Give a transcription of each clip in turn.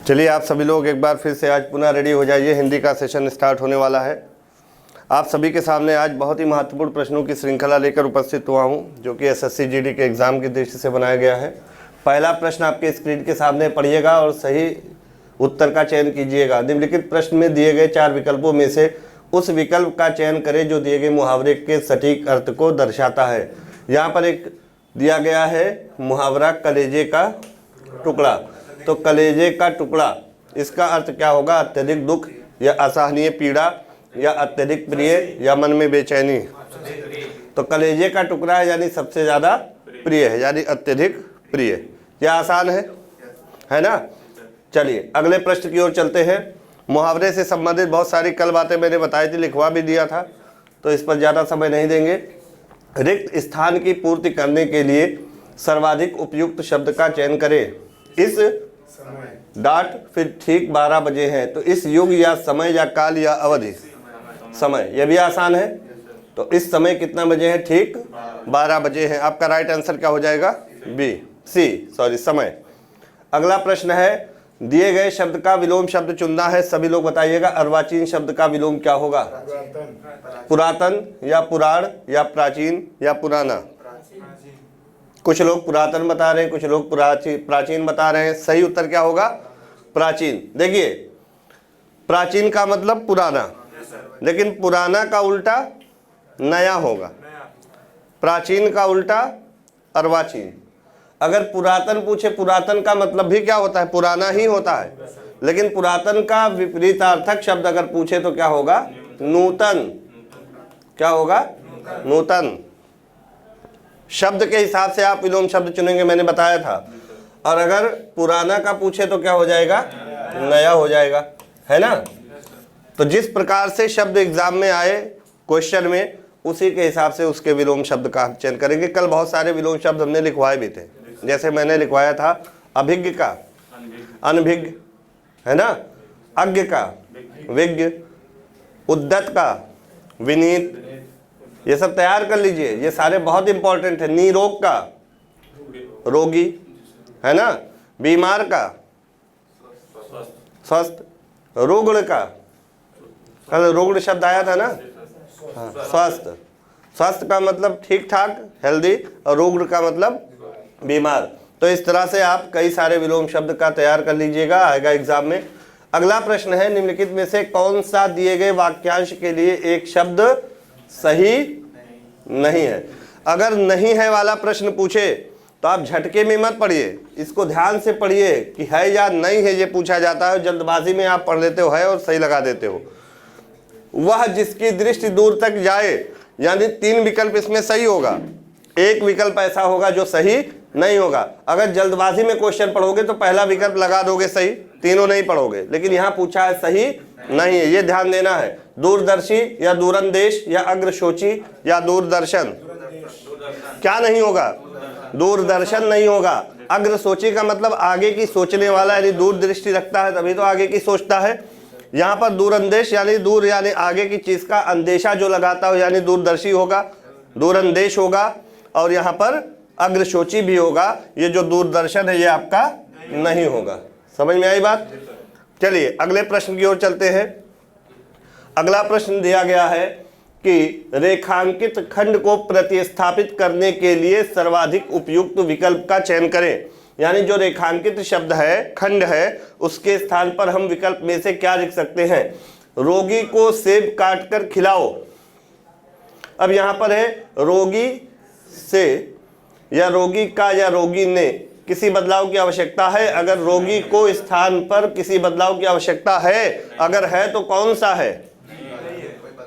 चलिए आप सभी लोग एक बार फिर से आज पुनः रेडी हो जाइए। हिंदी का सेशन स्टार्ट होने वाला है। आप सभी के सामने आज बहुत ही महत्वपूर्ण प्रश्नों की श्रृंखला लेकर उपस्थित हुआ हूं, जो कि एसएससी जीडी के एग्ज़ाम की दृष्टि से बनाया गया है। पहला प्रश्न आपके स्क्रीन के सामने पढ़िएगा और सही उत्तर का चयन कीजिएगा। निम्नलिखित प्रश्न में दिए गए 4 विकल्पों में से उस विकल्प का चयन करें जो दिए गए मुहावरे के सटीक अर्थ को दर्शाता है। यहाँ पर एक दिया गया है मुहावरा कलेजे का टुकड़ा। तो कलेजे का टुकड़ा, इसका अर्थ क्या होगा? अत्यधिक दुख या असहनीय पीड़ा या अत्यधिक प्रिय या मन में बेचैनी। तो कलेजे का टुकड़ा है यानी सबसे ज़्यादा प्रिय है, यानी अत्यधिक प्रिय। यह आसान है ना। चलिए अगले प्रश्न की ओर चलते हैं। मुहावरे से संबंधित बहुत सारी कल बातें मैंने बताई थी, लिखवा भी दिया था, तो इस पर ज़्यादा समय नहीं देंगे। रिक्त स्थान की पूर्ति करने के लिए सर्वाधिक उपयुक्त शब्द का चयन करें। इस डाट फिर ठीक 12 बजे हैं, तो इस युग या समय या काल या अवधि। समय, यह भी आसान है। तो इस समय कितना बजे है? ठीक 12 बजे हैं। आपका राइट आंसर क्या हो जाएगा? समय। अगला प्रश्न है, दिए गए शब्द का विलोम शब्द चुनना है। सभी लोग बताइएगा अर्वाचीन शब्द का विलोम क्या होगा? पुरातन या पुराण या प्राचीन या पुराना। कुछ लोग पुरातन बता रहे हैं, कुछ लोग प्राचीन बता रहे हैं। सही उत्तर क्या होगा? प्राचीन। देखिए प्राचीन का मतलब पुराना, लेकिन पुराना का उल्टा नया होगा। प्राचीन का उल्टा अर्वाचीन। अगर पुरातन पूछे, पुरातन का मतलब भी क्या होता है? पुराना ही होता है, लेकिन पुरातन का विपरीतार्थक शब्द अगर पूछे तो क्या होगा? नूतन। क्या होगा? नूतन। शब्द के हिसाब से आप विलोम शब्द चुनेंगे, मैंने बताया था। और अगर पुराना का पूछे तो क्या हो जाएगा? नया हो जाएगा, है ना। तो जिस प्रकार से शब्द एग्जाम में आए क्वेश्चन में, उसी के हिसाब से उसके विलोम शब्द का चयन करेंगे। कल बहुत सारे विलोम शब्द हमने लिखवाए भी थे, जैसे मैंने लिखवाया था अभिज्ञ का अनभिज्ञ, है ना, अज्ञ का विज्ञ, उद्यत का विनीत। ये सब तैयार कर लीजिए, ये सारे बहुत इंपॉर्टेंट है। निरोग का रोगी, है ना, बीमार का स्वस्थ, रुग्ण का, कल रुग्ण शब्द आया था ना, हाँ, स्वस्थ। स्वस्थ का मतलब ठीक ठाक, हेल्दी, और रुग्ण का मतलब बीमार। तो इस तरह से आप कई सारे विलोम शब्द का तैयार कर लीजिएगा, आएगा एग्जाम में। अगला प्रश्न है, निम्नलिखित में से कौन सा दिए गए वाक्यांश के लिए एक शब्द सही नहीं है? अगर नहीं है वाला प्रश्न पूछे तो आप झटके में मत पढ़िए, इसको ध्यान से पढ़िए कि है या नहीं है। ये पूछा जाता है, जल्दबाजी में आप पढ़ लेते हो है और सही लगा देते हो। वह जिसकी दृष्टि दूर तक जाए, यानी 3 विकल्प इसमें सही होगा, एक विकल्प ऐसा होगा जो सही नहीं होगा। अगर जल्दबाजी में क्वेश्चन पढ़ोगे तो पहला विकल्प लगा दोगे सही, तीनों नहीं पढ़ोगे। लेकिन यहाँ पूछा है सही नहीं है, ये ध्यान देना है। दूरदर्शी या दूरंदेश या अग्रशोची या दूरदर्शन। क्या नहीं होगा? दूरदर्शन नहीं होगा। अग्रशोची का मतलब आगे की सोचने वाला, यानी दूर दृष्टि रखता है तभी तो आगे की सोचता है। यहाँ पर दूरंदेश यानी दूर, यानी आगे की चीज का अंदेशा जो लगाता हो, यानी दूरदर्शी होगा, दूरंदेश होगा। और यहाँ पर अग्रशोची भी होगा। ये जो दूरदर्शन है ये आपका नहीं होगा। समझ में आई बात? चलिए अगले प्रश्न की ओर चलते हैं। अगला प्रश्न दिया गया है कि रेखांकित खंड को प्रतिस्थापित करने के लिए सर्वाधिक उपयुक्त विकल्प का चयन करें। यानी जो रेखांकित शब्द है, खंड है, उसके स्थान पर हम विकल्प में से क्या लिख सकते हैं? रोगी को सेब काट कर खिलाओ। अब यहाँ पर है रोगी से या रोगी का या रोगी ने, किसी बदलाव की आवश्यकता है? अगर रोगी को स्थान पर किसी बदलाव की आवश्यकता है, अगर है तो कौन सा है?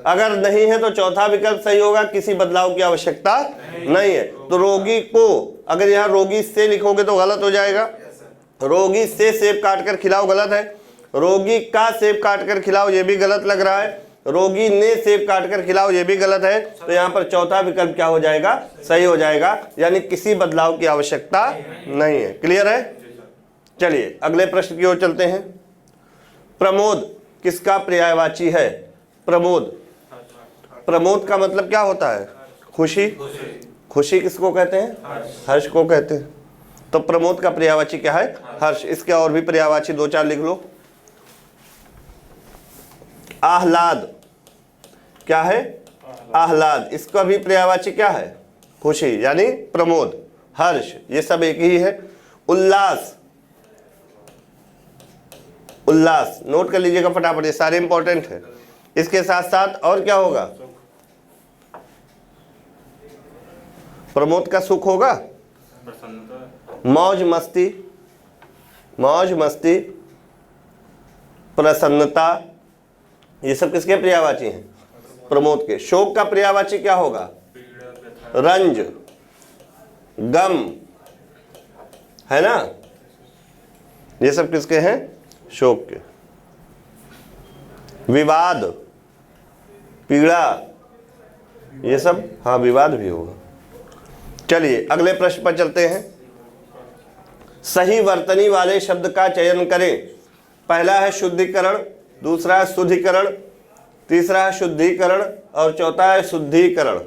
अगर नहीं है तो चौथा विकल्प सही होगा, किसी बदलाव की आवश्यकता नहीं है। तो रोगी को, अगर यहाँ रोगी से लिखोगे तो गलत हो जाएगा। रोगी से सेब काट कर खिलाओ गलत है। रोगी का सेब काट कर खिलाओ ये भी गलत लग रहा है। रोगी ने सेब काट कर खिलाओ ये भी गलत है। तो यहाँ पर चौथा विकल्प क्या हो जाएगा? सही हो जाएगा, यानी किसी बदलाव की आवश्यकता नहीं है। क्लियर है? चलिए अगले प्रश्न की ओर चलते हैं। प्रमोद किसका पर्यायवाची है? प्रमोद, प्रमोद का मतलब क्या होता है? खुशी। खुशी किसको कहते हैं? हर्ष को कहते हैं। तो प्रमोद का पर्यायवाची क्या है? हर्ष। इसके और भी पर्यायवाची 2-4 लिख लो। आह्लाद, क्या है? आह्लाद। इसका भी पर्यायवाची क्या है? खुशी, यानी प्रमोद। हर्ष, ये सब एक ही है। उल्लास, उल्लास नोट कर लीजिएगा फटाफट, ये सारे इंपॉर्टेंट है। इसके साथ साथ और क्या होगा? प्रमोद का सुख होगा, मौज मस्ती, मौज मस्ती, प्रसन्नता, ये सब किसके पर्यायवाची हैं? प्रमोद के। शोक का पर्यायवाची क्या होगा? रंज, गम, है ना? ये सब किसके हैं? शोक के। विवाद, पीड़ा, ये सब, हाँ विवाद भी होगा। चलिए अगले प्रश्न पर चलते हैं। सही वर्तनी वाले शब्द का चयन करें। पहला है शुद्धिकरण, दूसरा है शुद्धिकरण, तीसरा है शुद्धिकरण और चौथा है शुद्धिकरण।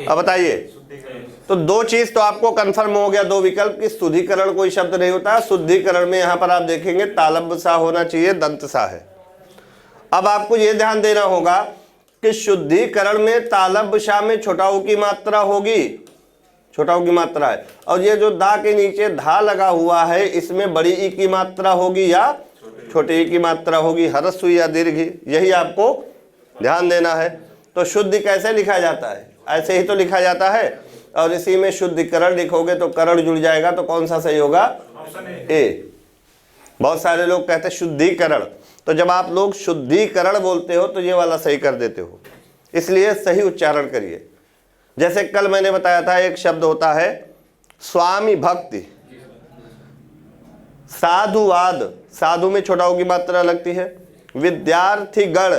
अब बताइए, तो 2 चीज तो आपको कंफर्म हो गया, 2 विकल्प कि शुद्धिकरण कोई शब्द नहीं होता। शुद्धिकरण में यहां पर आप देखेंगे तालब सा होना चाहिए, दंत सा है। अब आपको यह ध्यान देना होगा कि शुद्धिकरण में तालब शाह में छोटा ऊ की मात्रा होगी, छोटा ऊ की मात्रा है, और ये जो दा के नीचे धा लगा हुआ है इसमें बड़ी ई की मात्रा होगी या छोटी ई की मात्रा होगी, ह्रस्व या दीर्घ, यही आपको ध्यान देना है। तो शुद्धि कैसे लिखा जाता है? ऐसे ही तो लिखा जाता है, और इसी में शुद्धिकरण लिखोगे तो करण जुड़ जाएगा, तो कौन सा सही होगा? ए। बहुत सारे लोग कहते हैं शुद्धिकरण, तो जब आप लोग शुद्धिकरण बोलते हो तो ये वाला सही कर देते हो, इसलिए सही उच्चारण करिए। जैसे कल मैंने बताया था एक शब्द होता है स्वामी भक्ति, साधुवाद, साधु में छोटा ऊ की मात्रा लगती है, विद्यार्थी गण,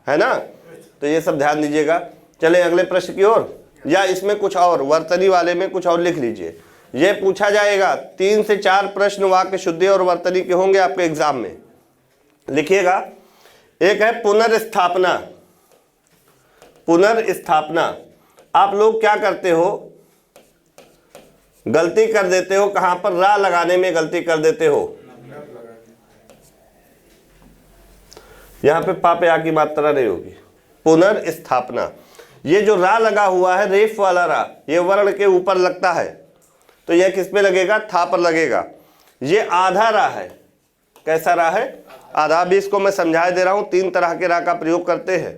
है ना? तो ये सब ध्यान दीजिएगा। चले अगले प्रश्न की ओर, या इसमें कुछ और वर्तनी वाले में कुछ और लिख लीजिए। ये पूछा जाएगा, 3 से 4 प्रश्न वाक्य शुद्धि और वर्तनी के होंगे आपके एग्जाम में, लिखिएगा। एक है पुनर्स्थापना। पुनर्स्थापना, आप लोग क्या करते हो? गलती कर देते हो, कहां पर? रा लगाने में गलती कर देते हो। यहां पे पा पे आ की मात्रा नहीं होगी। पुनर्स्थापना, ये जो रा लगा हुआ है, रेफ वाला रा, ये वर्ण के ऊपर लगता है, तो यह किस पे लगेगा? था पर लगेगा। ये आधा रा है। कैसा रा है? आधा। भी इसको मैं समझा दे रहा हूं, 3 तरह के रा का प्रयोग करते हैं।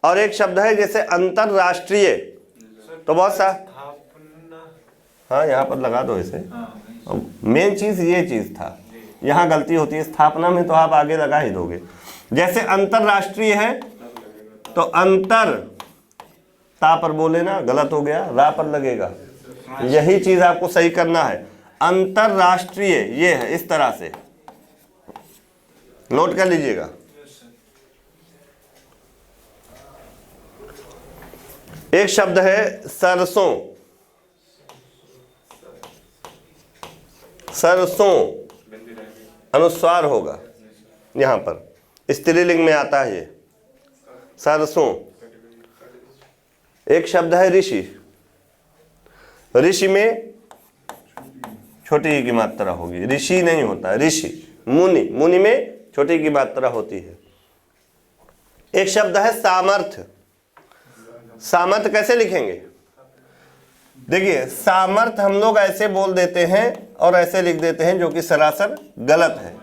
और एक शब्द है जैसे अंतरराष्ट्रीय, तो बहुत सा, हाँ यहाँ पर लगा दो इसे। मेन चीज ये चीज था, यहाँ गलती होती है, स्थापना में तो आप आगे लगा ही दोगे। जैसे अंतरराष्ट्रीय है तो अंतर ता पर बोले ना, गलत हो गया, रा पर लगेगा। यही चीज आपको सही करना है। अंतरराष्ट्रीय ये है, इस तरह से नोट कर लीजिएगा। एक शब्द है सरसों, सरसों अनुस्वार होगा, यहां पर स्त्रीलिंग में आता है ये सरसों। एक शब्द है ऋषि, ऋषि में छोटी की मात्रा होगी, ऋषि नहीं होता, ऋषि। मुनि, मुनि में छोटी की मात्रा होती है। एक शब्द है सामर्थ्य। सामर्थ्य कैसे लिखेंगे? देखिए, सामर्थ्य हम लोग ऐसे बोल देते हैं और ऐसे लिख देते हैं, जो कि सरासर गलत है।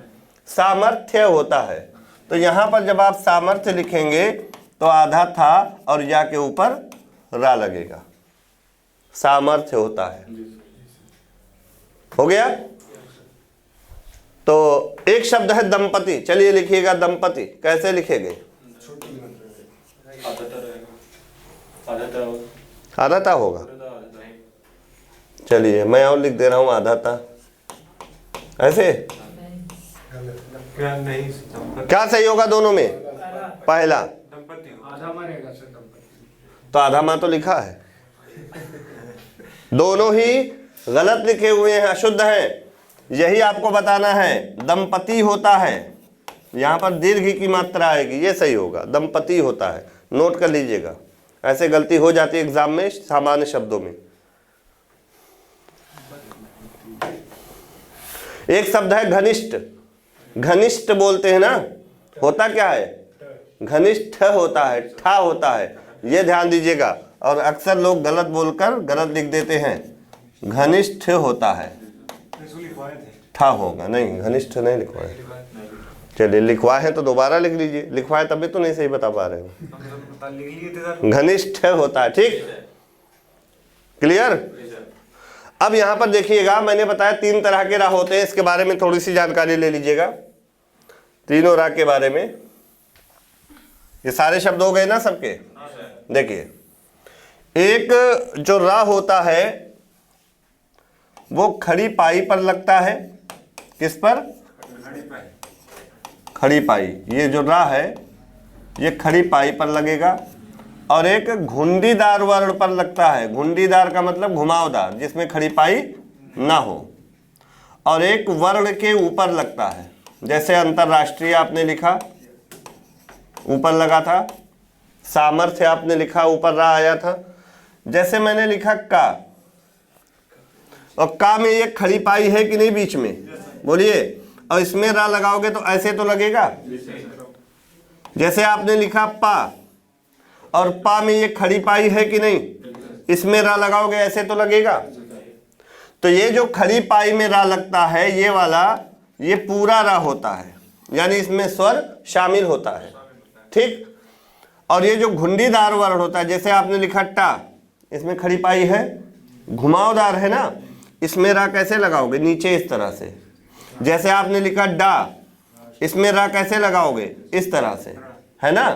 सामर्थ्य होता है, तो यहां पर जब आप सामर्थ्य लिखेंगे तो आधा था और या के ऊपर रा लगेगा, सामर्थ्य होता है। हो गया? तो एक शब्द है दंपति, चलिए लिखिएगा दंपति, कैसे लिखेंगे? आधाता होगा। चलिए मैं और लिख दे रहा हूं आधाता, ऐसे क्या सही होगा दोनों में? पहला तो आधा माँ तो लिखा है, दोनों ही गलत लिखे हुए हैं, अशुद्ध हैं। यही आपको बताना है। दंपति होता है, यहाँ पर दीर्घ की मात्रा आएगी, ये सही होगा, दंपति होता है। नोट कर लीजिएगा, ऐसे गलती हो जाती है एग्जाम में सामान्य शब्दों में। एक शब्द है घनिष्ठ, घनिष्ठ बोलते हैं ना, होता क्या है? घनिष्ठ होता है, ठा होता है, ये ध्यान दीजिएगा। और अक्सर लोग गलत बोलकर गलत लिख देते हैं, घनिष्ठ होता है, ठा होगा, नहीं घनिष्ठ नहीं लिखवाए। चलिए लिखवाए हैं तो दोबारा लिख लीजिए, लिखवाए तभी तो नहीं सही बता पा रहे हो। घनिष्ठ होता है, ठीक, क्लियर। अब यहां पर देखिएगा, मैंने बताया 3 तरह के राह होते हैं, इसके बारे में थोड़ी सी जानकारी ले लीजिएगा, तीनों राह के बारे में। ये सारे शब्द हो गए ना सबके? देखिए, एक जो राह होता है वो खड़ी पाई पर लगता है। किस पर? खड़ी पाई। ये जो राह है ये खड़ी पाई पर लगेगा। और एक घुंडीदार वर्ण पर लगता है। घुंडीदार का मतलब घुमावदार, जिसमें खड़ी पाई ना हो। और एक वर्ण के ऊपर लगता है, जैसे अंतरराष्ट्रीय आपने लिखा, ऊपर लगा था। सामर्थ्य आपने लिखा, ऊपर राह आया था। जैसे मैंने लिखा का, और का में ये खड़ी पाई है कि नहीं बीच में? बोलिए। और इसमें रा लगाओगे तो ऐसे तो लगेगा। जैसे आपने लिखा पा, और पा में ये खड़ी पाई है कि नहीं? इसमें रा लगाओगे ऐसे तो लगेगा। तो ये जो खड़ी पाई में रा लगता है, ये वाला, ये पूरा रा होता है, यानी इसमें स्वर शामिल होता है, ठीक। और ये जो घुंडीदार वर्ण होता है, जैसे आपने लिखा टा, इसमें खड़ी पाई है, घुमावदार है ना, इसमें रा कैसे लगाओगे? नीचे इस तरह से। जैसे आपने लिखा डा, इसमें रा कैसे लगाओगे? इस तरह से, है ना।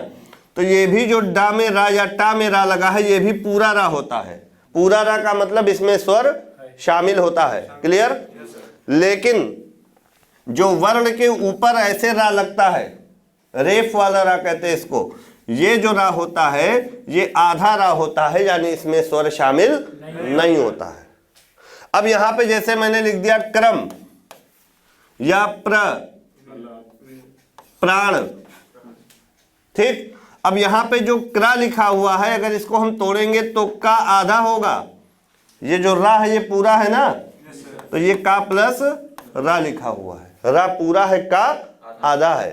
तो ये भी जो डा में रा या टा में रा लगा है, ये भी पूरा रा होता है। पूरा रा का मतलब इसमें स्वर शामिल होता है, क्लियर। लेकिन जो वर्ण के ऊपर ऐसे रा लगता है, रेफ वाला रा कहते हैं इसको, ये जो रा होता है ये आधा रा होता है, यानी इसमें स्वर शामिल नहीं होता है। अब यहां पे जैसे मैंने लिख दिया क्रम या प्राण, ठीक। अब यहां पे जो क्रा लिखा हुआ है, अगर इसको हम तोड़ेंगे तो का आधा होगा। ये जो रा है ये पूरा है ना, तो ये का प्लस रा लिखा हुआ है। रा पूरा है, का आधा है,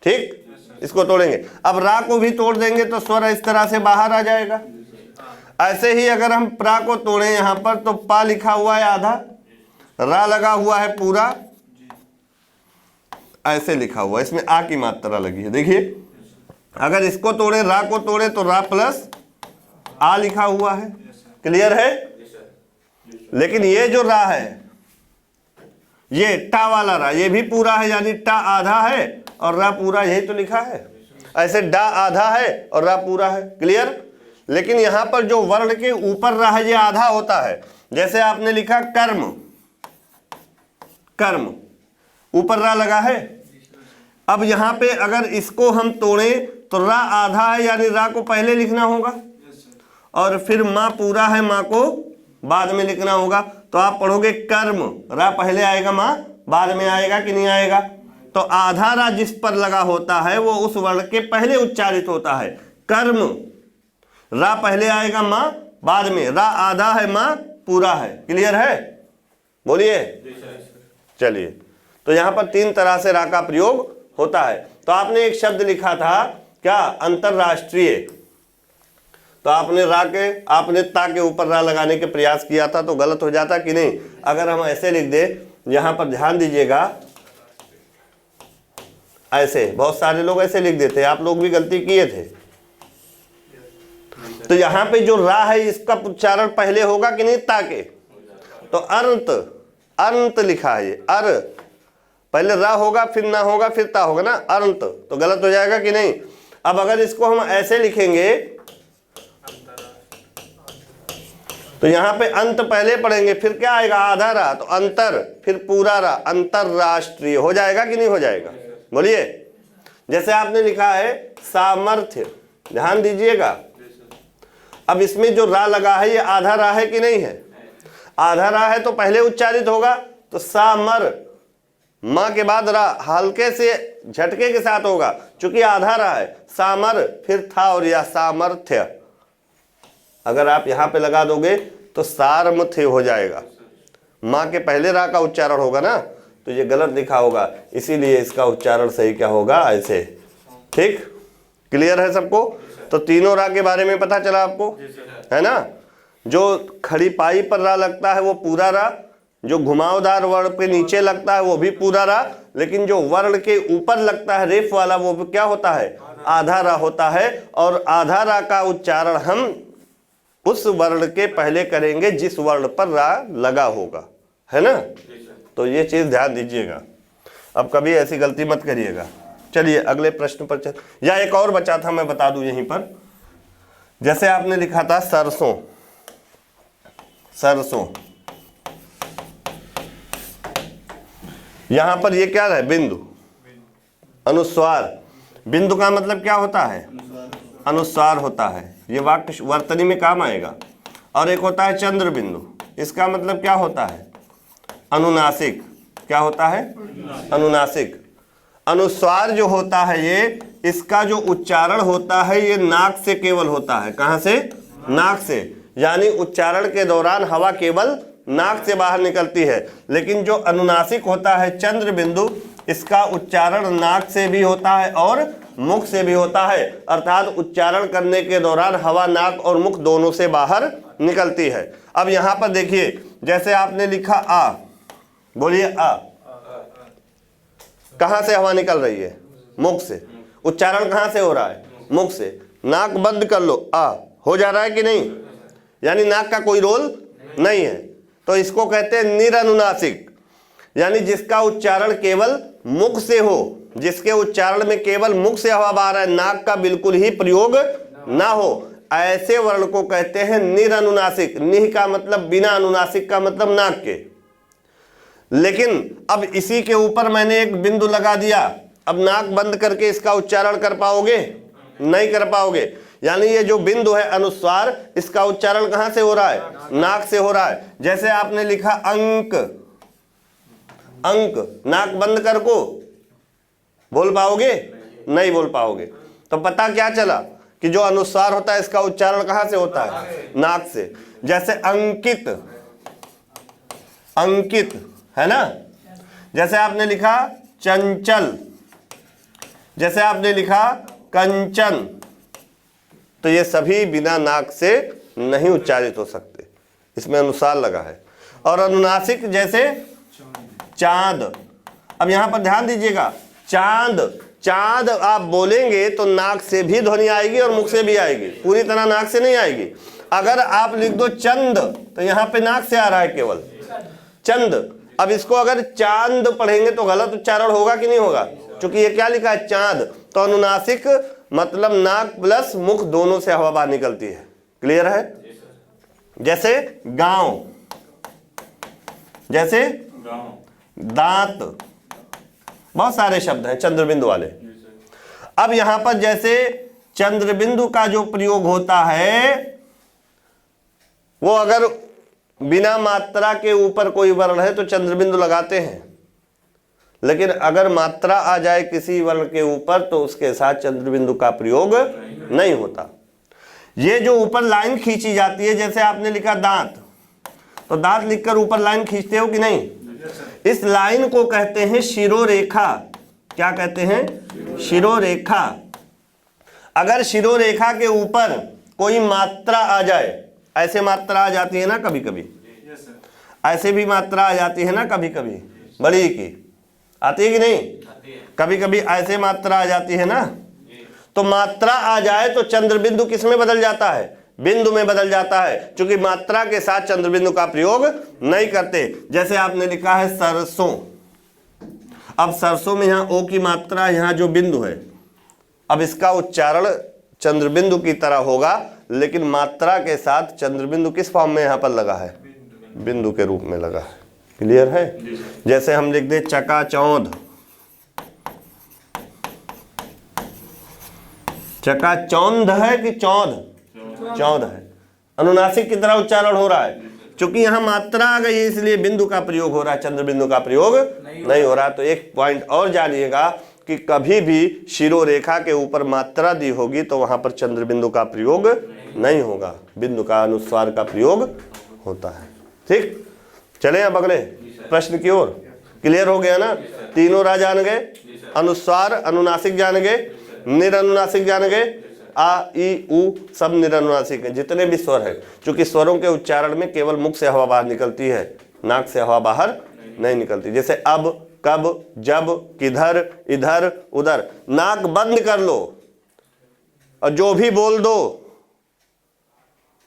ठीक। इसको तोड़ेंगे। अब रा को भी तोड़ देंगे तो स्वर इस तरह से बाहर आ जाएगा। ऐसे ही अगर हम प्रा को तोड़ें यहां पर, तो पा लिखा हुआ है आधा, रा लगा हुआ है पूरा, ऐसे लिखा हुआ है, इसमें आ की मात्रा लगी है। देखिए, अगर इसको तोड़े, रा को तोड़े, तो रा प्लस आ लिखा हुआ है, क्लियर है। लेकिन ये जो रा है, ये टा वाला रा, ये भी पूरा है, यानी टा आधा है और रा पूरा, यही तो लिखा है। ऐसे डा आधा है और रा पूरा है, क्लियर। लेकिन यहां पर जो वर्ण के ऊपर रा है ये आधा होता है। जैसे आपने लिखा कर्म, कर्म ऊपर रा लगा है। अब यहां पे अगर इसको हम तोड़ें तो रा आधा है, यानी रा को पहले लिखना होगा, और फिर माँ पूरा है, माँ को बाद में लिखना होगा। तो आप पढ़ोगे कर्म, रा पहले आएगा, माँ बाद में आएगा कि नहीं आएगा? तो आधा रा जिस पर लगा होता है वो उस वर्ण के पहले उच्चारित होता है। कर्म, रा पहले आएगा, माँ बाद में। रा आधा है, माँ पूरा है, क्लियर है? बोलिए। चलिए, तो यहां पर 3 तरह से रा का प्रयोग होता है। तो आपने एक शब्द लिखा था क्या? अंतरराष्ट्रीय। तो आपने रा के, आपने ता के ऊपर रा लगाने के प्रयास किया था, तो गलत हो जाता कि नहीं? अगर हम ऐसे लिख दे, यहां पर ध्यान दीजिएगा, ऐसे बहुत सारे लोग ऐसे लिख देते हैं, आप लोग भी गलती किए थे। तो यहां पे जो रा है इसका उच्चारण पहले होगा कि नहीं? ता के। तो अंत, अंत लिखा है, ये अर, पहले रा होगा, फिर ना होगा, फिर ता होगा ना, अंत। तो गलत हो जाएगा कि नहीं? अब अगर इसको हम ऐसे लिखेंगे तो यहां पे अंत पहले पढ़ेंगे, फिर क्या आएगा? आधा रा, तो अंतर, फिर पूरा रा, अंतरराष्ट्रीय हो जाएगा कि नहीं हो जाएगा? बोलिए। जैसे आपने लिखा है सामर्थ्य, ध्यान दीजिएगा। अब इसमें जो रा लगा है ये आधा रा है कि नहीं है? आधा रा है तो पहले उच्चारित होगा, तो सामर, मां के बाद रा हल्के से झटके के साथ होगा, चूंकि आधा रा है। सामर, फिर था और या सामर्थ्य। अगर आप यहां पे लगा दोगे तो सारमथ्य हो जाएगा। माँ के पहले रा का उच्चारण होगा ना, तो ये गलत लिखा होगा, इसीलिए इसका उच्चारण सही क्या होगा, ऐसे। ठीक, क्लियर है सबको? तो तीनों रा के बारे में पता चला आपको, है ना? जो खड़ी पाई पर रा लगता है वो पूरा रा, जो घुमावदार वर्ण पे नीचे लगता है वो भी पूरा रा, लेकिन जो वर्ण के ऊपर लगता है रेफ वाला वो क्या होता है, आधा रा होता है। और आधा रा का उच्चारण हम उस वर्ण के पहले करेंगे जिस वर्ण पर रा लगा होगा, है ना? तो ये चीज ध्यान दीजिएगा, अब कभी ऐसी गलती मत करिएगा। चलिए अगले प्रश्न पर चल, या एक और बचा था मैं बता दूं यहीं पर। जैसे आपने लिखा था सरसों, सरसों, यहां पर ये क्या है, बिंदु, अनुस्वार। बिंदु का मतलब क्या होता है, अनुस्वार होता है, ये वाक्य वर्तनी में काम आएगा। और एक होता है चंद्र बिंदु, इसका मतलब क्या होता है, अनुनासिक। क्या होता है, अनुनासिक। अनुस्वार जो होता है ये, इसका जो उच्चारण होता है ये नाक से केवल होता है। कहां से, नाक से, यानी उच्चारण के दौरान हवा केवल नाक से बाहर निकलती है। लेकिन जो अनुनासिक होता है चंद्र बिंदु, इसका उच्चारण नाक से भी होता है और मुख से भी होता है, अर्थात उच्चारण करने के दौरान हवा नाक और मुख दोनों से बाहर निकलती है। अब यहां पर देखिए, जैसे आपने लिखा आ, बोलिए आ, कहां से हवा निकल रही है, मुख से। उच्चारण कहां से हो रहा है, मुख से। नाक बंद कर लो, आ हो जा रहा है कि नहीं, यानी नाक का कोई रोल नहीं है। तो इसको कहते हैं निरनुनासिक, यानी जिसका उच्चारण केवल मुख से हो, जिसके उच्चारण में केवल मुख से हवा बाहर है, नाक का बिल्कुल ही प्रयोग ना हो, ऐसे वर्ण को कहते हैं निरनुनासिक। निह का मतलब बिना, अनुनासिक का मतलब नाक के। लेकिन अब इसी के ऊपर मैंने एक बिंदु लगा दिया, अब नाक बंद करके इसका उच्चारण कर पाओगे, नहीं कर पाओगे। यानी ये जो बिंदु है अनुस्वार, इसका उच्चारण कहां से हो रहा है, नाक से हो रहा है। जैसे आपने लिखा अंक, अंक, नाक बंद कर को बोल पाओगे, नहीं बोल पाओगे। तो पता क्या चला कि जो अनुस्वार होता है इसका उच्चारण कहां से होता है, नाक से। जैसे अंकित, अंकित, है ना? जैसे आपने लिखा चंचल, जैसे आपने लिखा कंचन, तो ये सभी बिना नाक से नहीं उच्चारित हो सकते, इसमें अनुस्वार लगा है। और अनुनासिक जैसे चांद। अब यहां पर ध्यान दीजिएगा, चांद, चांद आप बोलेंगे तो नाक से भी ध्वनि आएगी और मुख से भी आएगी, पूरी तरह नाक से नहीं आएगी। अगर आप लिख दो चंद, तो यहां पे नाक से आ रहा है केवल चंद। अब इसको अगर चांद पढ़ेंगे तो गलत उच्चारण होगा कि नहीं होगा, क्योंकि ये क्या लिखा है, चांद। तो अनुनासिक मतलब नाक प्लस मुख दोनों से हवा बाहर निकलती है। क्लियर है? जैसे गांव, जैसे दांत, बहुत सारे शब्द हैं चंद्रबिंदु वाले। अब यहां पर जैसे चंद्रबिंदु का जो प्रयोग होता है वो अगर बिना मात्रा के ऊपर कोई वर्ण है तो चंद्रबिंदु लगाते हैं, लेकिन अगर मात्रा आ जाए किसी वर्ण के ऊपर तो उसके साथ चंद्रबिंदु का प्रयोग नहीं होता। ये जो ऊपर लाइन खींची जाती है, जैसे आपने लिखा दांत, तो दांत लिखकर ऊपर लाइन खींचते हो कि नहीं, इस लाइन को कहते हैं शिरोरेखा। क्या कहते हैं, शिरोरेखा। अगर शिरोरेखा के ऊपर कोई मात्रा आ जाए, ऐसे मात्रा आ जाती है ना कभी कभी, ऐसे भी मात्रा आ जाती है ना कभी कभी, बड़ी की आती है कि नहीं, कभी कभी ऐसे मात्रा आ जाती है ना, तो मात्रा आ जाए तो चंद्रबिंदु किस में बदल जाता है, बिंदु में बदल जाता है, क्योंकि मात्रा के साथ चंद्रबिंदु का प्रयोग नहीं करते। जैसे आपने लिखा है सरसों, अब सरसों में यहां ओ की मात्रा, यहां जो बिंदु है, अब इसका उच्चारण चंद्रबिंदु की तरह होगा, लेकिन मात्रा के साथ चंद्रबिंदु किस फॉर्म में यहां पर लगा है, बिंदु के रूप में लगा है। क्लियर है? जैसे हम लिख दे चकाचौंध, चकाचौंध है कि चौंध, चौंध है, अनुनासिक की तरह उच्चारण हो रहा है। क्योंकि यहां मात्रा आ गई इसलिए बिंदु का प्रयोग हो रहा है, चंद्रबिंदु का प्रयोग नहीं हो रहा। तो एक पॉइंट और जानिएगा कि कभी भी शिरोरेखा के ऊपर मात्रा दी होगी तो वहां पर चंद्रबिंदु का प्रयोग नहीं होगा, बिंदु का अनुस्वार का प्रयोग होता है। ठीक, चले अब अगले प्रश्न की ओर। क्लियर हो गया ना? तीनों रा जान गए, अनुस्वार अनुनासिक जान गए, निरनुनासिक जान गए, आ ई उ सब निरनुनासिक है, जितने भी स्वर है। क्योंकि स्वरों के उच्चारण में केवल मुख से हवा बाहर निकलती है, नाक से हवा बाहर नहीं निकलती। जैसे अब, कब, जब, किधर, इधर, उधर। नाक बंद कर लो और जो भी बोल दो,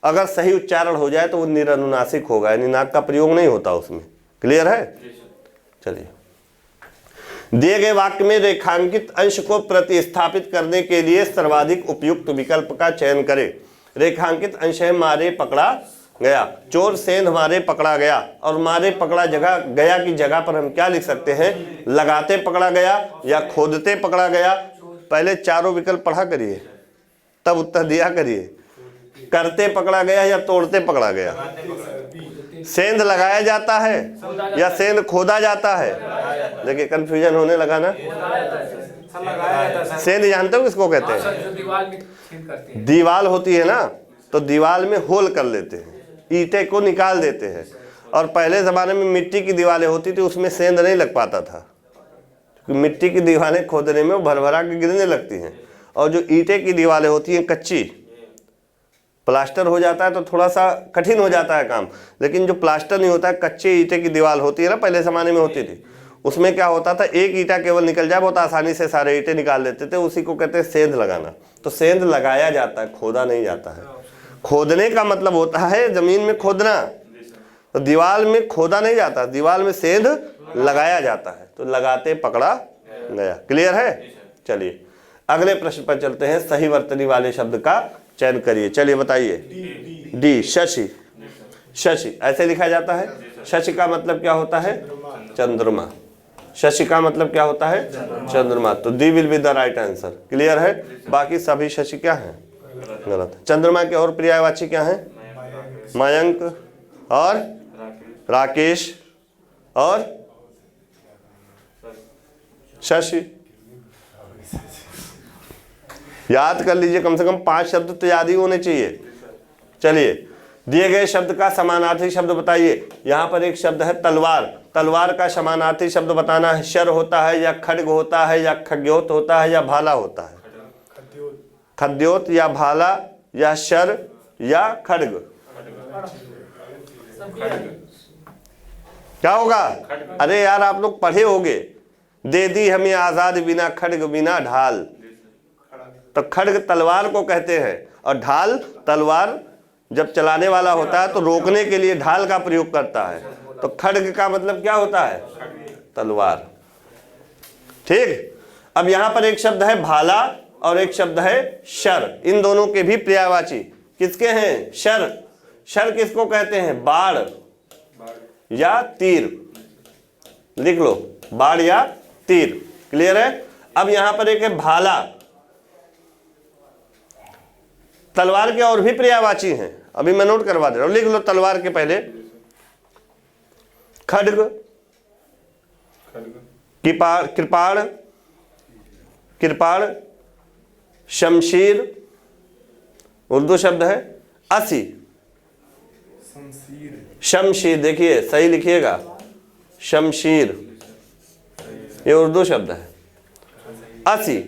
अगर सही उच्चारण हो जाए तो वो निरनुनासिक होगा, यानी नाक का प्रयोग नहीं होता उसमें। क्लियर है? चलिए, दिए गए वाक्य में रेखांकित अंश को प्रतिस्थापित करने के लिए सर्वाधिक उपयुक्त विकल्प का चयन करें। रेखांकित अंश है मारे पकड़ा गया, चोर सेंध मारे पकड़ा गया, और मारे पकड़ा जगह गया की जगह पर हम क्या लिख सकते हैं? लगाते पकड़ा गया या खोदते पकड़ा गया। पहले चारों विकल्प पढ़ा करिए, तब उत्तर दिया करिए। करते पकड़ा गया या तोड़ते पकड़ा गया? सेंध लगाया जाता है या सेंध खोदा जाता है? देखिए कंफ्यूजन होने लगा ना। सेंध जानते हो किसको कहते हैं? दीवाल होती है ना, तो दीवाल में होल कर लेते हैं, ईंटे को निकाल देते हैं। और पहले जमाने में मिट्टी की दीवारें होती थी, उसमें सेंध नहीं लग पाता था, क्योंकि मिट्टी की दीवारें खोदने में वो भरभरा के गिरने लगती हैं। और जो ईंटे की दीवारें होती हैं कच्ची, प्लास्टर हो जाता है तो थोड़ा सा कठिन हो जाता है काम, लेकिन जो प्लास्टर नहीं होता है, कच्चे ईंटे की दीवार होती है ना, पहले ज़माने में होती थी, उसमें क्या होता था, एक ईंटा केवल निकल जाए, बहुत आसानी से सारे ईंटे निकाल लेते थे। उसी को कहते हैं सेंध लगाना। तो सेंध लगाया जाता है, खोदा नहीं जाता है। खोदने का मतलब होता है जमीन में खोदना, तो दीवार में खोदा नहीं जाता, दीवार में सेंध लगाया जाता है। तो लगाते पकड़ा गया। क्लियर है? चलिए अगले प्रश्न पर चलते हैं। सही वर्तनी वाले शब्द का चयन करिए। चलिए बताइए। डी, शशि। शशि ऐसे लिखा जाता है। शशि का मतलब क्या होता है? चंद्रमा। शशि का मतलब क्या होता है? चंद्रमा। तो D will be the right answer. Clear है? बाकी सभी शशि क्या है? गलत। चंद्रमा के और पर्यायवाची क्या है? मयंक और राकेश और शशि। याद कर लीजिए, कम से कम 5 शब्द तो याद ही होने चाहिए। चलिए, दिए गए शब्द का समानार्थी शब्द बताइए। यहाँ पर एक शब्द है तलवार। तलवार का समानार्थी शब्द बताना है। शर होता है या खड्ग होता है या खग्योत होता है या भाला होता है? खद्योत या भाला या शर या खड्ग? क्या होगा? अरे यार, आप लोग पढ़े होगे। दे दी हमें आजाद बिना खड्ग बिना ढाल। तो खड्ग तलवार को कहते हैं, और ढाल तलवार जब चलाने वाला होता है तो रोकने के लिए ढाल का प्रयोग करता है। तो खड्ग का मतलब क्या होता है? तलवार। ठीक। अब यहां पर एक शब्द है भाला और एक शब्द है शर। इन दोनों के भी पर्यायवाची किसके हैं? शर। शर किसको कहते हैं? बाढ़ या तीर। लिख लो, बाढ़ या तीर। क्लियर है? अब यहां पर एक है भाला। तलवार के और भी पर्यायवाची हैं, अभी मैं नोट करवा दे रहा हूं। लिख लो तलवार के पहले खड्ग, कृपाण, कृपाण, शमशीर, उर्दू शब्द है असी। शमशीर, देखिए सही लिखिएगा, शमशीर ये उर्दू शब्द है। असी,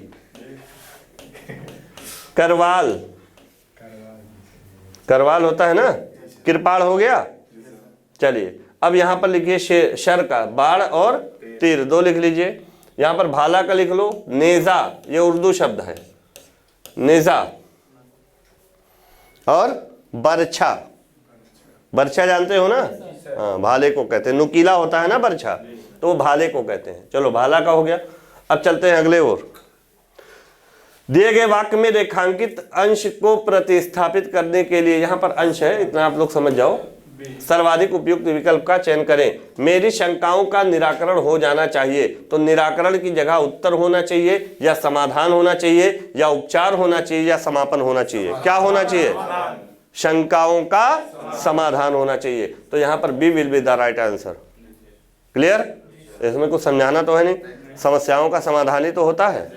करवाल, करवाल होता है ना, कृपाण हो गया। चलिए अब यहां पर लिखिए शर का, बाढ़ और तीर, 2 लिख लीजिए। यहां पर भाला का लिख लो नेजा, ये उर्दू शब्द है नेजा। और बरछा, बरछा जानते हो ना? हाँ, भाले को कहते हैं। नुकीला होता है ना बरछा, तो वो भाले को कहते हैं। चलो भाला का हो गया। अब चलते हैं अगले ओर। दिए गए वाक्य में रेखांकित अंश को प्रतिस्थापित करने के लिए, यहां पर अंश है, इतना आप लोग समझ जाओ, सर्वाधिक उपयुक्त विकल्प का चयन करें। मेरी शंकाओं का निराकरण हो जाना चाहिए। तो निराकरण की जगह उत्तर होना चाहिए, या समाधान होना चाहिए, या उपचार होना चाहिए, या समापन होना चाहिए? क्या होना चाहिए? शंकाओं का समाधान होना चाहिए। तो यहां पर B will be the right answer. Clear? इसमें कुछ समझाना तो है नहीं, समस्याओं का समाधान ही तो होता है।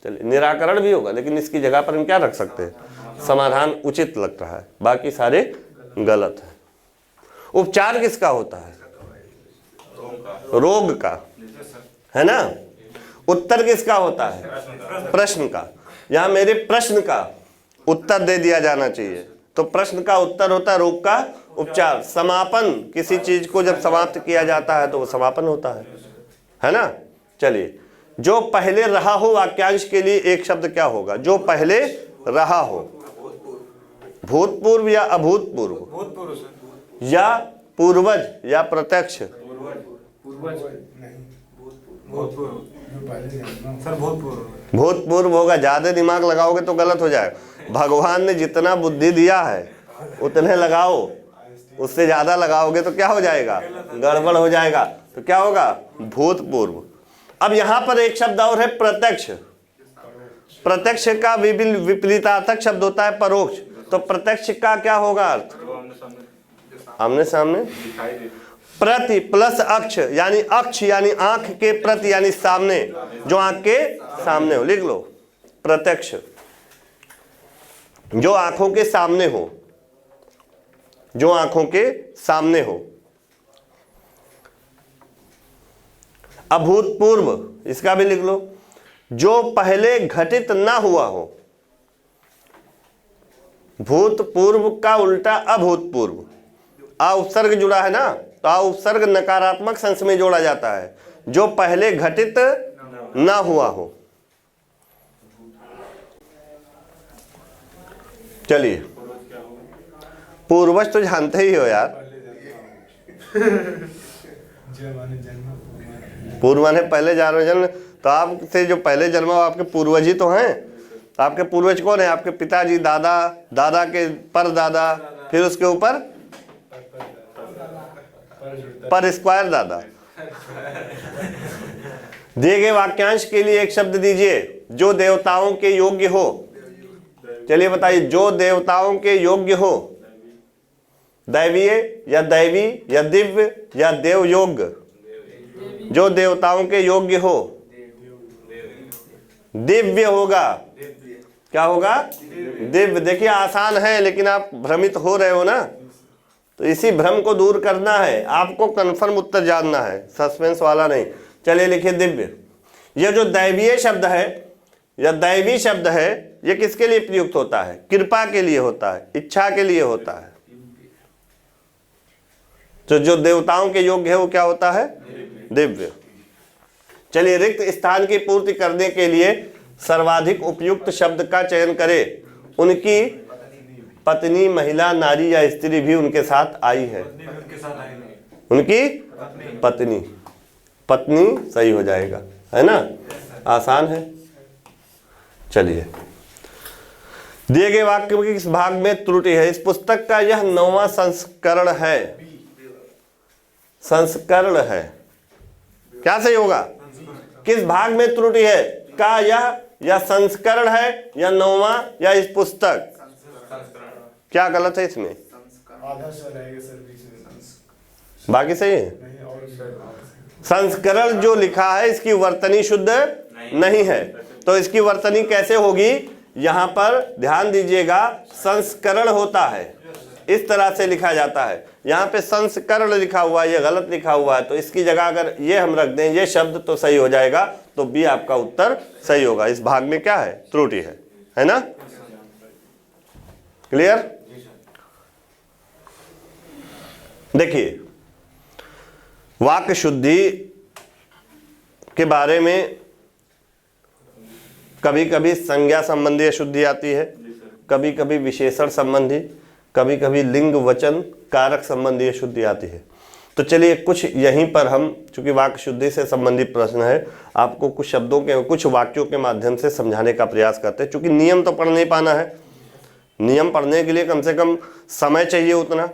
चलिए, निराकरण भी होगा, लेकिन इसकी जगह पर हम क्या रख सकते हैं? समाधान उचित लग रहा है, बाकी सारे गलत है। उपचार किसका होता है? रोग का, है ना। उत्तर किसका होता है? प्रश्न का। यहां मेरे प्रश्न का उत्तर दे दिया जाना चाहिए, तो प्रश्न का उत्तर होता है रोग का उपचार। समापन, किसी चीज को जब समाप्त किया जाता है तो वो समापन होता है ना। चलिए, जो पहले रहा हो वाक्यांश के लिए एक शब्द क्या होगा? जो पहले रहा हो, भूतपूर्व या अभूतपूर्व, या पूर्वज या प्रत्यक्ष? भूतपूर्व होगा। ज्यादा दिमाग लगाओगे तो गलत हो जाएगा। भगवान ने जितना बुद्धि दिया है उतने लगाओ, उससे ज्यादा लगाओगे तो क्या हो जाएगा? गड़बड़ हो जाएगा। तो क्या होगा? भूतपूर्व। अब यहां पर एक शब्द और है, प्रत्यक्ष। प्रत्यक्ष का विपरीतार्थक शब्द होता है परोक्ष। तो प्रत्यक्ष का क्या होगा अर्थ? आमने सामने। प्रति प्लस अक्ष, यानी अक्ष यानी आंख के प्रति यानी सामने, जो आंख के सामने हो। लिख लो, प्रत्यक्ष जो आंखों के सामने हो, जो आंखों के सामने हो। अभूतपूर्व, इसका भी लिख लो, जो पहले घटित ना हुआ हो। भूतपूर्व का उल्टा अभूतपूर्व। आ उपसर्ग जुड़ा है ना, तो आ उपसर्ग नकारात्मक संस में जोड़ा जाता है, जो पहले घटित ना हुआ हो। चलिए, पूर्वज तो जानते ही हो यार। पूर्व माने पहले जन्म, तो आपसे जो पहले जन्मा वो आपके पूर्वज ही तो हैं। तो आपके पूर्वज कौन है? आपके पिताजी, दादा, दादा के परदादा, फिर उसके ऊपर पर स्क्वायर दादा। दिए गए वाक्यांश के लिए एक शब्द दीजिए जो देवताओं के योग्य हो। चलिए बताइए, जो देवताओं के योग्य हो। दैवीय या दैवी या दिव्य या देव योग्य? जो देवताओं के योग्य हो। दिव्य होगा। क्या होगा? दिव्य। देखिए आसान है, लेकिन आप भ्रमित हो रहे हो ना, तो इसी भ्रम को दूर करना है। आपको कंफर्म उत्तर जानना है, सस्पेंस वाला नहीं। चलिए लिखिए दिव्य। यह जो दैवीय शब्द है या दैवी शब्द है, यह किसके लिए प्रयुक्त होता है? कृपा के लिए होता है, इच्छा के लिए होता है। तो जो देवताओं के योग्य है वो क्या होता है? दिव्य। चलिए, रिक्त स्थान की पूर्ति करने के लिए सर्वाधिक उपयुक्त शब्द का चयन करें। उनकी पत्नी, महिला, नारी या स्त्री भी उनके साथ आई है। उनकी पत्नी, पत्नी सही हो जाएगा, है ना। आसान है। चलिए, दिए गए वाक्य के किस भाग में त्रुटि है? इस पुस्तक का यह 9वां संस्करण है। संस्करण है, क्या सही होगा? किस भाग में त्रुटि है? का यह या संस्करण है या 9वां या इस पुस्तक? क्या गलत है इसमें? बाकी सही है। संस्करण जो लिखा है इसकी वर्तनी शुद्ध नहीं है, तो इसकी वर्तनी कैसे होगी? यहां पर ध्यान दीजिएगा, संस्करण होता है, इस तरह से लिखा जाता है। यहाँ पे संस्करण लिखा हुआ है, ये गलत लिखा हुआ है, तो इसकी जगह अगर ये हम रख दें ये शब्द तो सही हो जाएगा। तो बी आपका उत्तर सही होगा। इस भाग में क्या है? त्रुटि है ना। क्लियर? देखिए, वाक्य शुद्धि के बारे में कभी कभी संज्ञा संबंधी अशुद्धि आती है, कभी कभी विशेषण संबंधी, कभी कभी लिंग वचन कारक संबंधी अशुद्धि आती है। तो चलिए कुछ यहीं पर हम, चूंकि वाक्य शुद्धि से संबंधित प्रश्न है, आपको कुछ शब्दों के, कुछ वाक्यों के माध्यम से समझाने का प्रयास करते हैं। चूंकि नियम तो पढ़ नहीं पाना है, नियम पढ़ने के लिए कम से कम समय चाहिए उतना,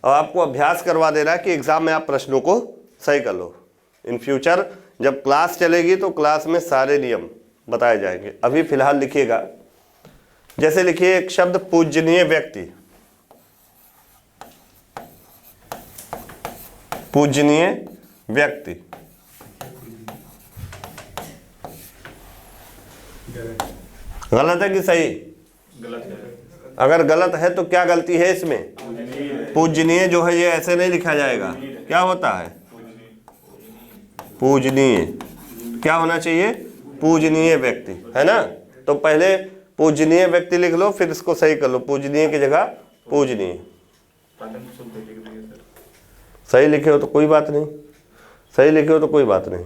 और आपको अभ्यास करवा दे रहा है कि एग्जाम में आप प्रश्नों को सही कर लो। इन फ्यूचर जब क्लास चलेगी तो क्लास में सारे नियम बताए जाएंगे। अभी फिलहाल लिखिएगा, जैसे लिखिए एक शब्द पूजनीय व्यक्ति। पूजनीय व्यक्ति गलत है कि सही? गलत है। अगर गलत है तो क्या गलती है इसमें? पूजनीय जो है ये ऐसे नहीं लिखा जाएगा, क्या होता है? पूजनीय, क्या होना चाहिए? पूजनीय व्यक्ति, है ना। तो पहले पूजनीय व्यक्ति लिख लो, फिर इसको सही कर लो, पूजनीय की जगह पूजनीय। सही लिखे हो तो कोई बात नहीं, सही लिखे हो तो कोई बात नहीं।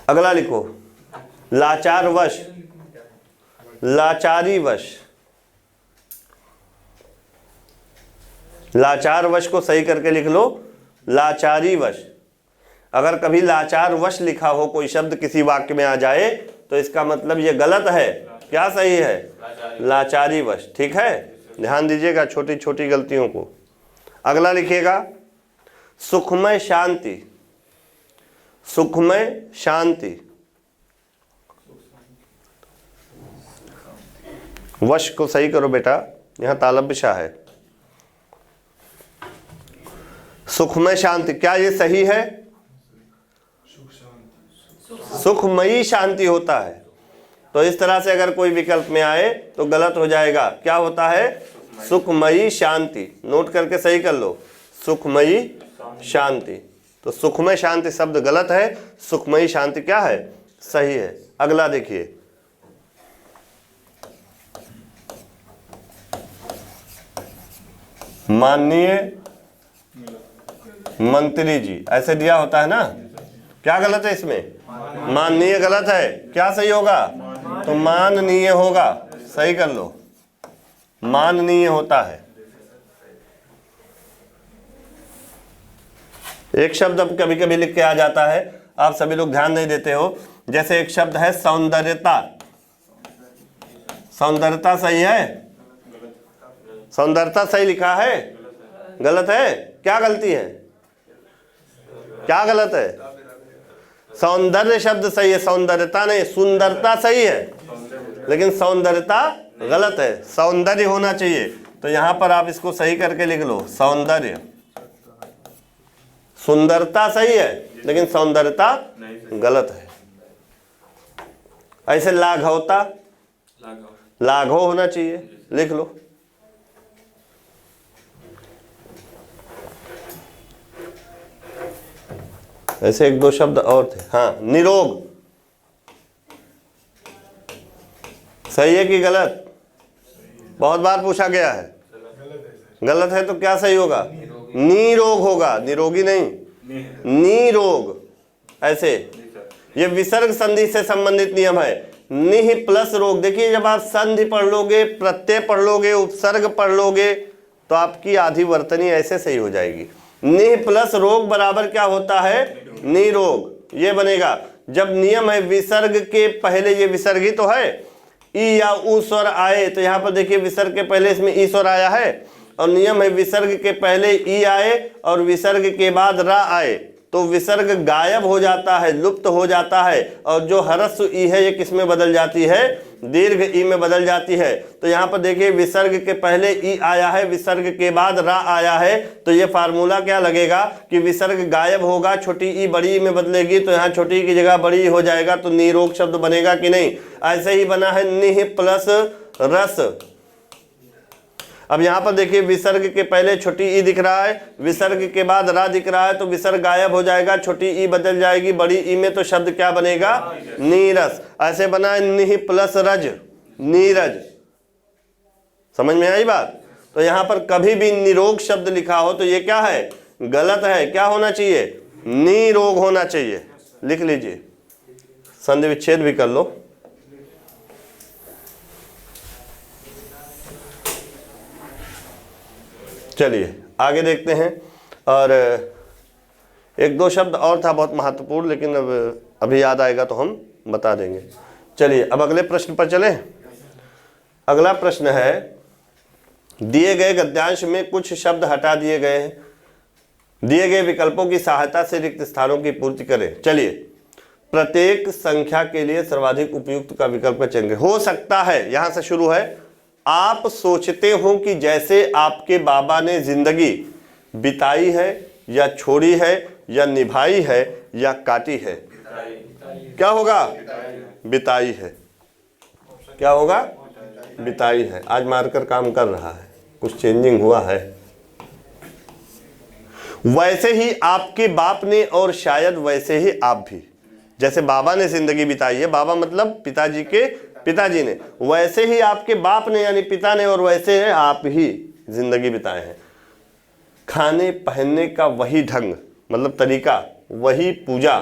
अगला लिखो, लाचार वश, लाचारी वश। लाचार वश को सही करके लिख लो, लाचारी वश। अगर कभी लाचार वश लिखा हो कोई शब्द किसी वाक्य में आ जाए तो इसका मतलब ये गलत है। क्या सही है? लाचारी वश। ठीक है, ध्यान दीजिएगा छोटी छोटी गलतियों को। अगला लिखिएगा, सुखमय शांति, सुखमय शांति। वश को सही करो बेटा, यहां तालब्यशा है। सुखमय शांति, क्या ये सही है? सुखमयी शांति होता है। तो इस तरह से अगर कोई विकल्प में आए तो गलत हो जाएगा। क्या होता है? सुखमयी शांति। नोट करके सही कर लो, सुखमयी शांति। तो सुखमय शांति शब्द गलत है, सुखमयी शांति क्या है? सही है। अगला देखिए, माननीय मंत्री जी, ऐसे दिया होता है ना। क्या गलत है इसमें? माननीय गलत है, क्या सही होगा? तो माननीय होगा, सही कर लो, माननीय होता है। एक शब्द अब कभी कभी लिख के आ जाता है, आप सभी लोग ध्यान नहीं देते हो। जैसे एक शब्द है सौंदर्यता, सौंदर्यता सही है? सौंदर्यता सही लिखा है? गलत है। क्या गलती है? क्या गलत है? सौंदर्य शब्द सही है, सौंदर्यता नहीं। सुंदरता सही है लेकिन सौंदर्यता गलत है, सौंदर्य होना चाहिए। तो यहां पर आप इसको सही करके लिख लो, सौंदर्य। सुंदरता सही है लेकिन सौंदर्यता गलत है। ऐसे लाघवता, लाघव होना चाहिए, लिख लो। ऐसे एक दो शब्द और थे। हाँ, निरोग सही है कि गलत? बहुत बार पूछा गया है। गलत है तो क्या सही होगा? निरोग होगा, निरोगी नहीं, निरोग। ऐसे ये विसर्ग संधि से संबंधित नियम है। निह प्लस रोग। देखिए, जब आप संधि पढ़ लोगे, प्रत्यय पढ़ लोगे, उपसर्ग पढ़ लोगे तो आपकी आधी वर्तनी ऐसे सही हो जाएगी। निह प्लस रोग बराबर क्या होता है? निरोग। ये बनेगा जब नियम है विसर्ग के पहले, ये विसर्ग ही तो है, ई या उ स्वर आए। तो यहाँ पर देखिए विसर्ग के पहले इसमें ई स्वर आया है, और नियम है विसर्ग के पहले ई आए और विसर्ग के बाद रा आए तो विसर्ग गायब हो जाता है, लुप्त हो जाता है। और जो ह्रस्व ई है ये किस में बदल जाती है? दीर्घ ई में बदल जाती है। तो यहाँ पर देखिए विसर्ग के पहले ई आया है, विसर्ग के बाद रा आया है। तो ये फार्मूला क्या लगेगा कि विसर्ग गायब होगा, छोटी ई बड़ी ई में बदलेगी, तो यहाँ छोटी की जगह बड़ी हो जाएगा। तो निरोग शब्द बनेगा कि नहीं? ऐसे ही बना है निह प्लस रस। अब यहाँ पर देखिए विसर्ग के पहले छोटी ई दिख रहा है, विसर्ग के बाद रा दिख रहा है, तो विसर्ग गायब हो जाएगा, छोटी ई बदल जाएगी बड़ी ई में, तो शब्द क्या बनेगा? नीरस। ऐसे बना है निह प्लस रज, नीरज। समझ में आई बात? तो यहाँ पर कभी भी निरोग शब्द लिखा हो तो ये क्या है? गलत है। क्या होना चाहिए? निरोग होना चाहिए। लिख लीजिए, संधि विच्छेद भी कर लो। चलिए आगे देखते हैं। और एक दो शब्द और था बहुत महत्वपूर्ण, लेकिन अब अभी याद आएगा तो हम बता देंगे। चलिए अब अगले प्रश्न पर चलें। अगला प्रश्न है, दिए गए गद्यांश में कुछ शब्द हटा दिए गए हैं, दिए गए विकल्पों की सहायता से रिक्त स्थानों की पूर्ति करें। चलिए, प्रत्येक संख्या के लिए सर्वाधिक उपयुक्त का विकल्प का चयन करें। हो सकता है, यहां से शुरू है, आप सोचते हो कि जैसे आपके बाबा ने जिंदगी बिताई है या छोड़ी है या निभाई है या काटी है। क्या होगा? बिताई है। क्या होगा? बिताई है। आज मार्कर काम कर रहा है, कुछ चेंजिंग हुआ है। वैसे ही आपके बाप ने और शायद वैसे ही आप भी। जैसे बाबा ने जिंदगी बिताई है, बाबा मतलब पिताजी के पिताजी ने, वैसे ही आपके बाप ने यानी पिता ने और वैसे है आप ही जिंदगी बिताए हैं। खाने पहनने का वही ढंग मतलब तरीका, वही पूजा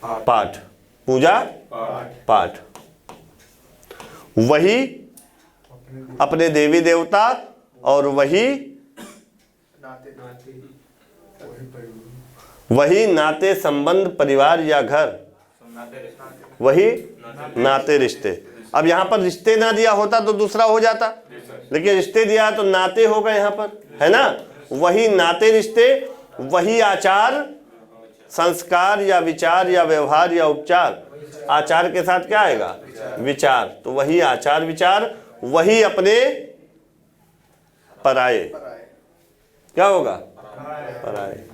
पाठ, पूजा पाठ, वही अपने देवी देवता और वही नाते संबंध परिवार या घर, वही नाते रिश्ते। अब यहाँ पर रिश्ते ना दिया होता तो दूसरा हो जाता, लेकिन रिश्ते दिया है तो नाते होगा यहाँ पर, है ना। वही नाते रिश्ते, वही आचार संस्कार या विचार या व्यवहार या उपचार। आचार के साथ क्या आएगा? विचार। तो वही आचार विचार, वही अपने पराये, क्या होगा? पराये।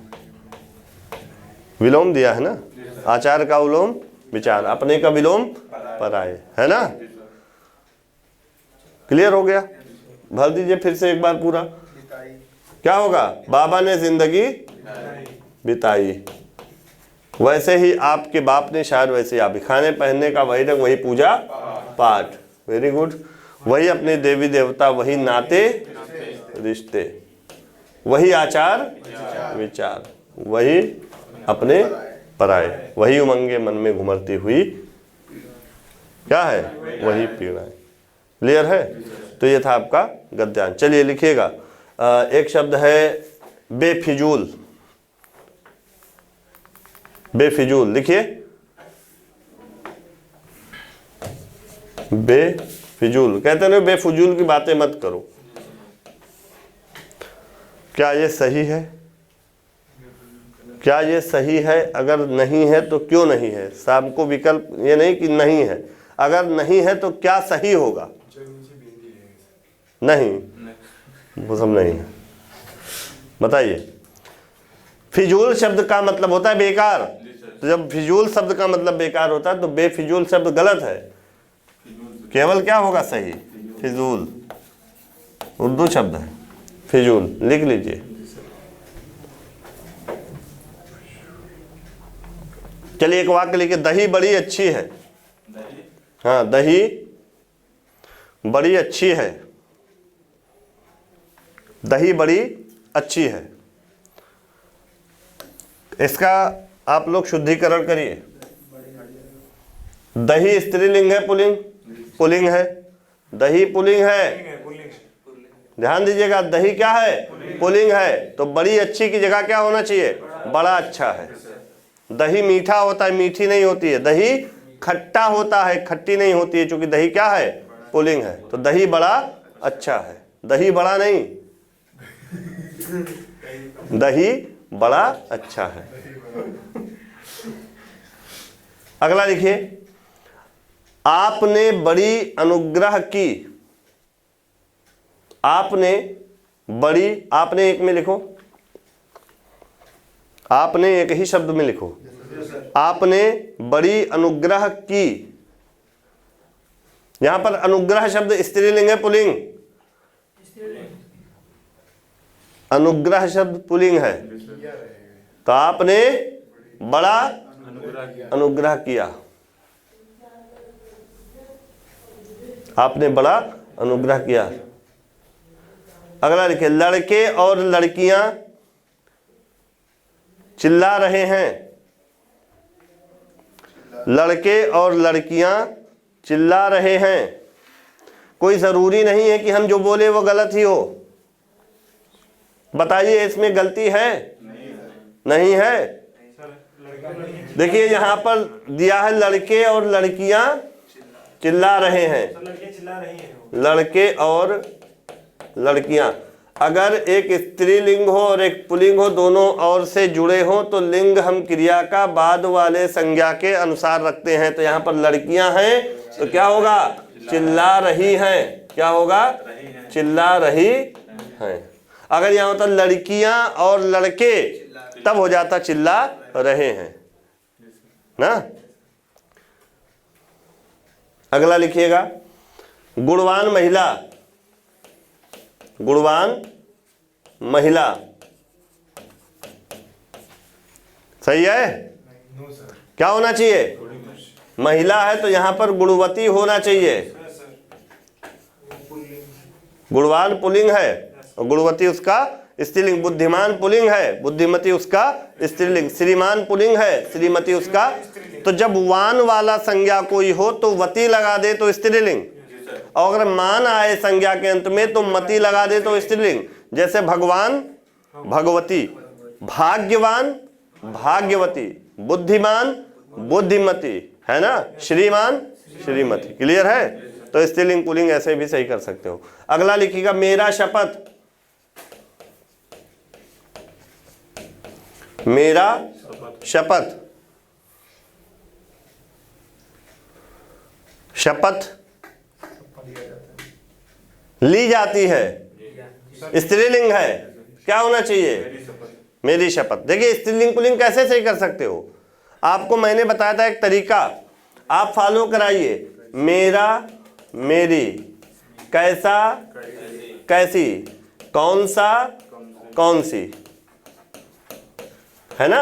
विलोम दिया है ना, आचार का विलोम विचार, अपने का विलोम पराये, है ना। क्लियर हो गया? भर दीजिए फिर से एक बार पूरा। क्या होगा? बाबा ने जिंदगी बिताई, वैसे ही आपके बाप ने शायद वैसे ही आप भी। खाने पहनने का वही ढंग, वही पूजा पाठ, वेरी गुड। वही अपने देवी देवता, वही नाते रिश्ते, वही आचार विचार, वही अपने पराये, वही उमंगे मन में घुमरती हुई क्या है? वही पीड़ाएं। क्लियर है? तो ये था आपका गद्यांश। चलिए लिखिएगा। एक शब्द है बेफिजूल। बेफिजूल लिखिए। बेफिजूल कहते हैं बेफिजूल की बातें मत करो। क्या ये सही है? क्या ये सही है? अगर नहीं है तो क्यों नहीं है? शाम को विकल्प ये नहीं कि नहीं है, अगर नहीं है तो क्या सही होगा? नहीं, वो सब नहीं है। बताइए। फिजूल शब्द का मतलब होता है बेकार, तो जब फिजूल शब्द का मतलब बेकार होता है तो बेफिजूल शब्द गलत है। केवल क्या होगा सही? फिजूल। उर्दू शब्द है फिजूल, लिख लीजिए। चलिए एक वाक्य लिखिए। दही बड़ी अच्छी है। हाँ, दही बड़ी अच्छी है। दही बड़ी अच्छी है। इसका आप लोग शुद्धिकरण करिए। दही स्त्रीलिंग है पुल्लिंग? पुल्लिंग है। दही पुल्लिंग है, ध्यान दीजिएगा। दही क्या है? पुल्लिंग है। तो बड़ी अच्छी की जगह क्या होना चाहिए? बड़ा अच्छा है। दही मीठा होता है, मीठी नहीं होती है। दही खट्टा होता है, खट्टी नहीं होती है, क्योंकि दही क्या है? पुल्लिंग है। तो दही बड़ा अच्छा है, दही बड़ा नहीं, दही बड़ा अच्छा है। अगला लिखिए। आपने बड़ी अनुग्रह की। आपने बड़ी, आपने एक में लिखो, आपने एक ही शब्द में लिखो। आपने बड़ी अनुग्रह की। यहां पर अनुग्रह शब्द स्त्रीलिंग है पुल्लिंग? अनुग्रह शब्द पुल्लिंग है। तो आपने बड़ा अनुग्रह किया। आपने बड़ा अनुग्रह किया। अगला लिखिए। लड़के और लड़कियां चिल्ला रहे हैं। लड़के और लड़कियां चिल्ला रहे हैं। कोई ज़रूरी नहीं है कि हम जो बोले वो गलत ही हो। बताइए इसमें गलती है? नहीं है। देखिए यहाँ पर दिया है लड़के और लड़कियां चिल्ला रहे हैं। लड़के और लड़कियां। अगर एक स्त्रीलिंग हो और एक पुल्लिंग हो, दोनों और से जुड़े हो, तो लिंग हम क्रिया का बाद वाले संज्ञा के अनुसार रखते हैं। तो यहाँ पर लड़कियां हैं तो क्या होगा? चिल्ला रही हैं। क्या होगा? चिल्ला रही हैं। अगर यहाँ होता लड़कियां और लड़के, तब हो जाता चिल्ला रहे हैं ना। अगला लिखिएगा। गुणवान महिला। गुणवान महिला। सही है? क्या होना चाहिए? महिला है तो यहां पर गुणवती होना चाहिए। गुणवान पुल्लिंग है और गुणवती उसका स्त्रीलिंग। बुद्धिमान पुल्लिंग है, बुद्धिमती उसका स्त्रीलिंग। श्रीमान पुल्लिंग है, श्रीमती उसका। तो जब वान वाला संज्ञा कोई हो तो वती लगा दे तो स्त्रीलिंग, और अगर मान आए संज्ञा के अंत में तो मति लगा दे तो स्त्रीलिंग। जैसे भगवान भगवती, भाग्यवान भाग्यवती, बुद्धिमान बुद्धिमती, है ना, श्रीमान श्रीमती। क्लियर है? तो स्त्रीलिंग पुल्लिंग ऐसे भी सही कर सकते हो। अगला लिखिएगा मेरा शपथ। मेरा शपथ, शपथ ली जाती है, स्त्रीलिंग है। क्या होना चाहिए? मेरी शपथ। देखिए स्त्रीलिंग पुल्लिंग कैसे सही कर सकते हो, आपको मैंने बताया था एक तरीका, आप फॉलो कराइए। मेरा मेरी, कैसा कैसी, कौन सा कौन सी, है ना।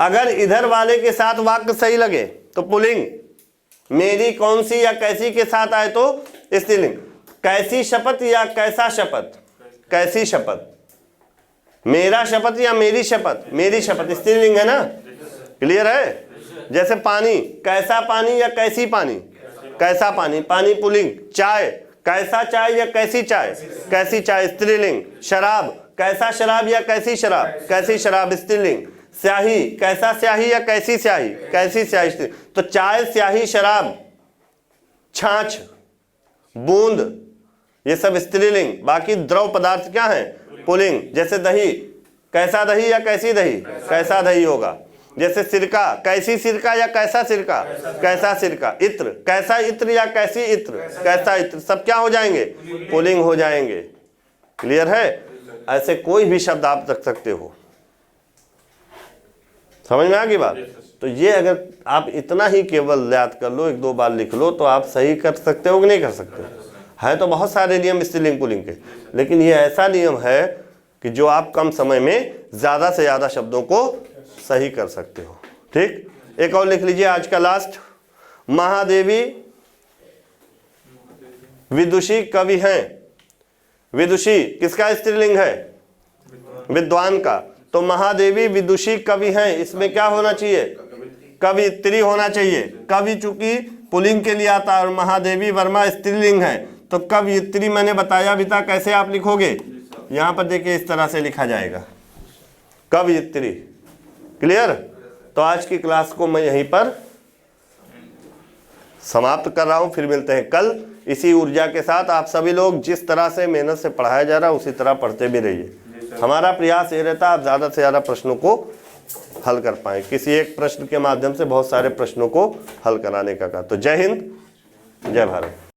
अगर इधर वाले के साथ वाक्य सही लगे तो पुल्लिंग, मेरी कौन सी या कैसी के साथ आए तो स्त्रीलिंग। कैसी शपथ या कैसा शपथ, कैसी शपथ। मेरा शपथ या मेरी शपथ, मेरी शपथ स्त्रीलिंग है ना। क्लियर है? जैसे पानी, कैसा पानी या कैसी पानी, कैसा पानी, पानी पुल्लिंग। चाय, कैसा चाय या कैसी चाय, कैसी चाय स्त्रीलिंग। शराब, कैसा शराब या कैसी शराब, कैसी शराब स्त्रीलिंग। स्याही, कैसा स्याही या कैसी स्याही, कैसी स्याही स्त्रीलिंग। तो चाय, स्याही, शराब, छाछ, बूंद, ये सब स्त्रीलिंग। बाकी द्रव पदार्थ क्या है? पुल्लिंग। जैसे दही, कैसा दही या कैसी दही, कैसा दही होगा। जैसे सिरका, कैसी सिरका या कैसा सिरका, कैसा सिरका। इत्र, कैसा इत्र या कैसी इत्र, कैसा इत्र। सब क्या हो जाएंगे? पुल्लिंग हो जाएंगे। क्लियर है? ऐसे कोई भी शब्द आप रख सकते हो। समझ में आ गई बात? तो ये अगर आप इतना ही केवल याद कर लो, एक दो बार लिख लो, तो आप सही कर सकते हो कि नहीं कर सकते? है तो बहुत सारे नियम स्त्रीलिंग पुल्लिंग के, लेकिन ये ऐसा नियम है कि जो आप कम समय में ज़्यादा से ज़्यादा शब्दों को सही कर सकते हो। ठीक, एक और लिख लीजिए आज का लास्ट। महादेवी विदुषी कवि हैं। विदुषी किसका स्त्रीलिंग है? विद्वान का। तो महादेवी विदुषी कवि हैं, इसमें क्या होना चाहिए? कवियत्री होना चाहिए। कवि चूंकि पुल्लिंग के लिए आता है और महादेवी वर्मा स्त्रीलिंग है, तो कवियत्री मैंने बताया भी था कैसे आप लिखोगे। यहां पर देखिए इस तरह से लिखा जाएगा, कवियत्री। क्लियर? तो आज की क्लास को मैं यहीं पर समाप्त कर रहा हूं। फिर मिलते हैं कल इसी ऊर्जा के साथ। आप सभी लोग जिस तरह से मेहनत से पढ़ाया जा रहा है उसी तरह पढ़ते भी रहिए। हमारा प्रयास ये रहता है आप ज़्यादा से ज़्यादा प्रश्नों को हल कर पाएँ। किसी एक प्रश्न के माध्यम से बहुत सारे प्रश्नों को हल कराने का। तो जय हिंद, जय भारत।